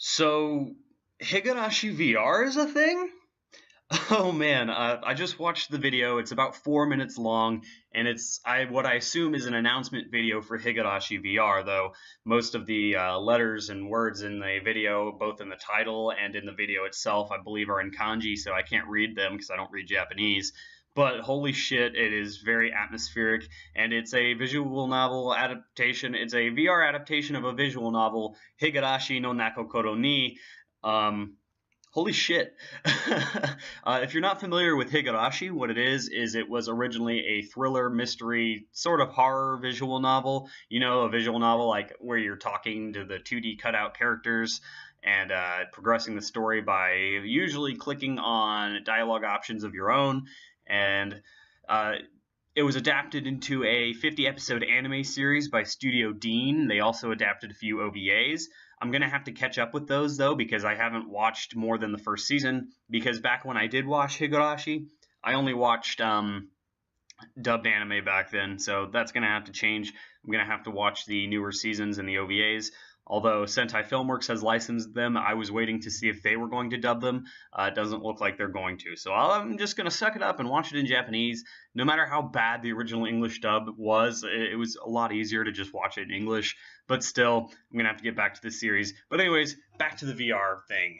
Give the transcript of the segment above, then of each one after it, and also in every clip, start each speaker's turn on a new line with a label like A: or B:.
A: So, Higurashi VR is a thing? Oh man, I just watched the video. It's about 4 minutes long, and it's what I assume is an announcement video for Higurashi VR. Though most of the letters and words in the video, both in the title and in the video itself, I believe are in kanji, so I can't read them because I don't read Japanese. But holy shit, it is very atmospheric, and it's a visual novel adaptation. It's a VR adaptation of a visual novel, Higurashi no Nakokoro ni. Holy shit. If you're not familiar with Higurashi, what it is it was originally a thriller, mystery, sort of horror visual novel. You know, a visual novel like where you're talking to the 2D cutout characters and progressing the story by usually clicking on dialogue options of your own. And it was adapted into a 50-episode anime series by Studio Dean. They also adapted a few OVAs. I'm going to have to catch up with those, though, because I haven't watched more than the first season. Because back when I did watch Higurashi, I only watched dubbed anime back then, so that's going to have to change. I'm going to have to watch the newer seasons and the OVAs. Although Sentai Filmworks has licensed them, I was waiting to see if they were going to dub them. It doesn't look like they're going to. So I'm just going to suck it up and watch it in Japanese. No matter how bad the original English dub was, it was a lot easier to just watch it in English. But still, I'm going to have to get back to this series. But anyways, back to the VR thing.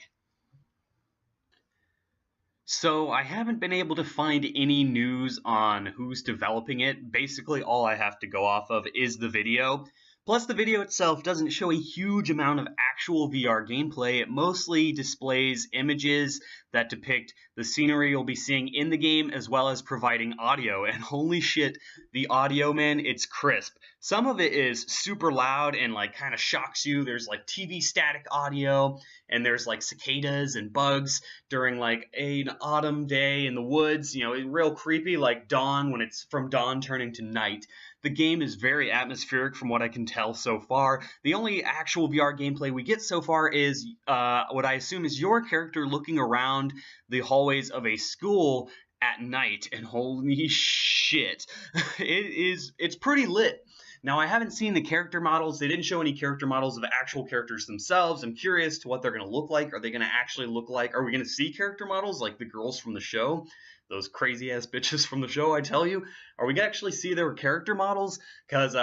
A: So I haven't been able to find any news on who's developing it. Basically, all I have to go off of is the video. Plus, the video itself doesn't show a huge amount of actual VR gameplay. It mostly displays images that depict the scenery you'll be seeing in the game, as well as providing audio. And holy shit, the audio, man, it's crisp. Some of it is super loud and like kind of shocks you. There's like TV static audio, and there's like cicadas and bugs during like an autumn day in the woods. You know, it's real creepy, like dawn when it's from dawn turning to night. The game is very atmospheric from what I can tell so far. The only actual VR gameplay we get so far is what I assume is your character looking around the hallways of a school at night, and holy shit, it's pretty lit. Now, I haven't seen the character models. They didn't show any character models of actual characters themselves. I'm curious to what they're going to look like. Are they going to actually look like... Are we going to see character models like the girls from the show? Those crazy-ass bitches from the show, I tell you. Are we going to actually see their character models? Because,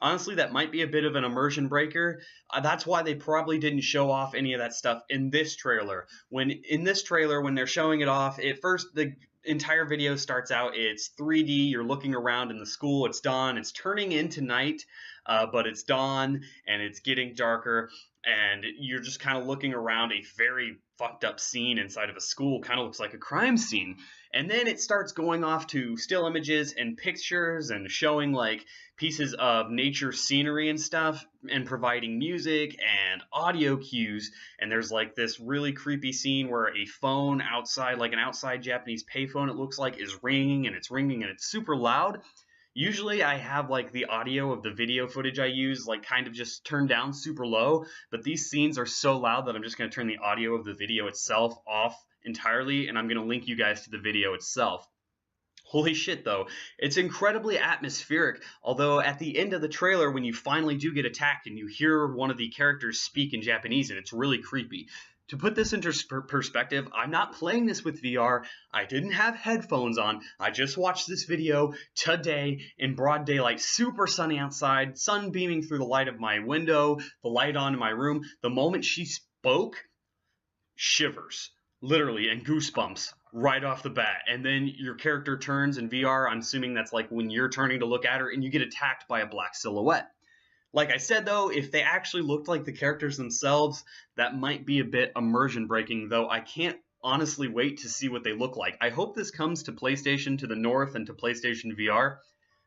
A: honestly, that might be a bit of an immersion breaker. That's why they probably didn't show off any of that stuff in this trailer. In this trailer, when they're showing it off, at first the entire video starts out, it's 3D, you're looking around in the school, it's dawn, it's turning into night, but it's dawn, and it's getting darker, and you're just kind of looking around a very fucked up scene inside of a school. Kind of looks like a crime scene. And then it starts going off to still images and pictures and showing like pieces of nature scenery and stuff and providing music and audio cues. And there's like this really creepy scene where a phone outside, like an outside Japanese payphone, it looks like, is ringing, and it's super loud. Usually I have like the audio of the video footage I use like kind of just turned down super low, but these scenes are so loud that I'm just going to turn the audio of the video itself off entirely, and I'm going to link you guys to the video itself. Holy shit, though. It's incredibly atmospheric, although at the end of the trailer, when you finally do get attacked and you hear one of the characters speak in Japanese, and it's really creepy. To put this into perspective, I'm not playing this with VR. I didn't have headphones on. I just watched this video today in broad daylight, super sunny outside, sun beaming through the light of my window, the light on in my room. The moment she spoke, shivers, literally, and goosebumps right off the bat. And then your character turns in VR. I'm assuming that's like when you're turning to look at her, and you get attacked by a black silhouette. Like I said, though, if they actually looked like the characters themselves, that might be a bit immersion-breaking, though I can't honestly wait to see what they look like. I hope this comes to PlayStation to the north and to PlayStation VR.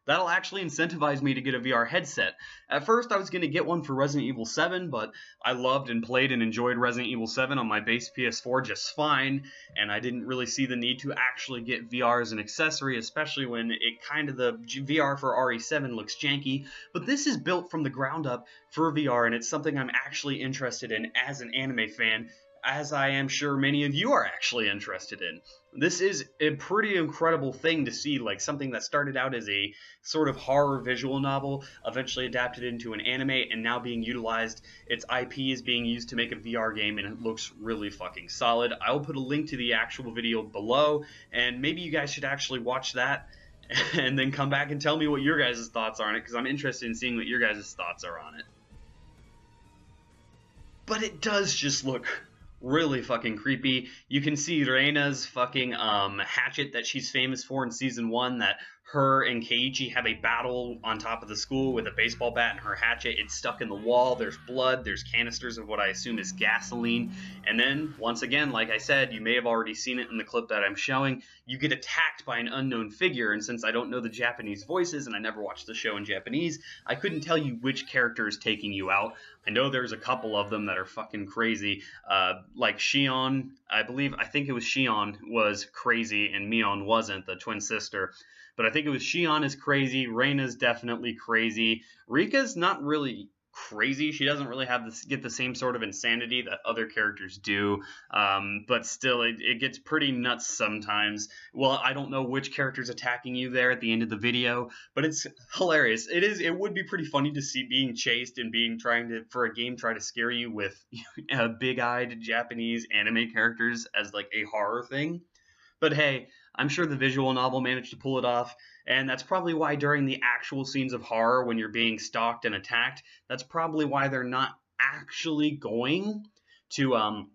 A: That'll actually incentivize me to get a VR headset. At first, I was going to get one for Resident Evil 7, but I loved and played and enjoyed Resident Evil 7 on my base PS4 just fine, and I didn't really see the need to actually get VR as an accessory, especially when the VR for RE7 looks janky. But this is built from the ground up for VR, and it's something I'm actually interested in as an anime fan. as I am sure many of you are actually interested in. This is a pretty incredible thing to see, like something that started out as a sort of horror visual novel, eventually adapted into an anime, and now being utilized. Its IP is being used to make a VR game, and it looks really fucking solid. I will put a link to the actual video below, and maybe you guys should actually watch that and then come back and tell me what your guys' thoughts are on it, because I'm interested in seeing what your guys' thoughts are on it. But it does just look really fucking creepy. You can see Reina's fucking hatchet that she's famous for in season 1, that her and Keiichi have a battle on top of the school with a baseball bat and her hatchet. It's stuck in the wall. There's blood. There's canisters of what I assume is gasoline. And then, once again, like I said, you may have already seen it in the clip that I'm showing, you get attacked by an unknown figure. And since I don't know the Japanese voices and I never watched the show in Japanese, I couldn't tell you which character is taking you out. I know there's a couple of them that are fucking crazy. Like Shion, I think it was Shion was crazy and Mion wasn't, the twin sister. But I think it was Shion is crazy, Reina's definitely crazy. Rika's not really crazy. She doesn't really get the same sort of insanity that other characters do. But still, it gets pretty nuts sometimes. Well, I don't know which character's attacking you there at the end of the video, but it's hilarious. It would be pretty funny to see being chased and for a game try to scare you with big-eyed Japanese anime characters as like a horror thing. But hey, I'm sure the visual novel managed to pull it off, and that's probably why during the actual scenes of horror when you're being stalked and attacked, that's probably why they're not actually going to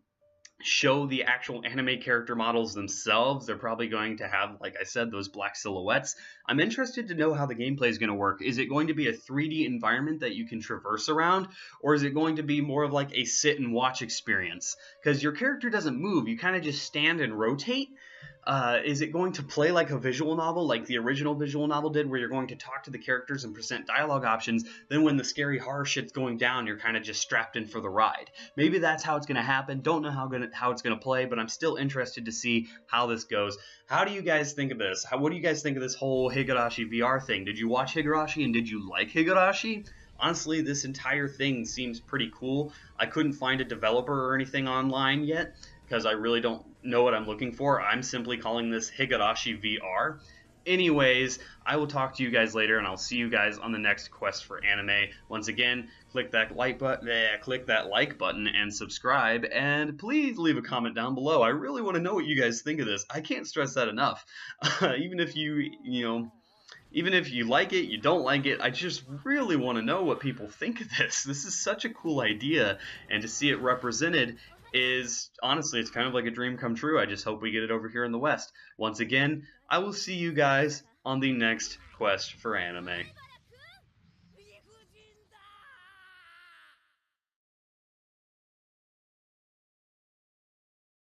A: show the actual anime character models themselves. They're probably going to have, like I said, those black silhouettes. I'm interested to know how the gameplay is going to work. Is it going to be a 3D environment that you can traverse around, or is it going to be more of like a sit and watch experience? Because your character doesn't move, you kind of just stand and rotate. Is it going to play like a visual novel, like the original visual novel did, where you're going to talk to the characters and present dialogue options, then when the scary horror shit's going down, you're kind of just strapped in for the ride? Maybe that's how it's going to happen. Don't know how it's going to play, but I'm still interested to see how this goes. How do you guys think of this? What do you guys think of this whole Higurashi VR thing? Did you watch Higurashi, and did you like Higurashi? Honestly, this entire thing seems pretty cool. I couldn't find a developer or anything online yet, because I really don't know what I'm looking for. I'm simply calling this Higurashi VR. Anyways, I will talk to you guys later, and I'll see you guys on the next quest for anime. Once again, click that like button and subscribe, and please leave a comment down below. I really want to know what you guys think of this. I can't stress that enough. Even if you like it, you don't like it, I just really want to know what people think of this. This is such a cool idea, and to see it represented is, honestly, it's kind of like a dream come true. I just hope we get it over here in the West. Once again, I will see you guys on the next quest for anime.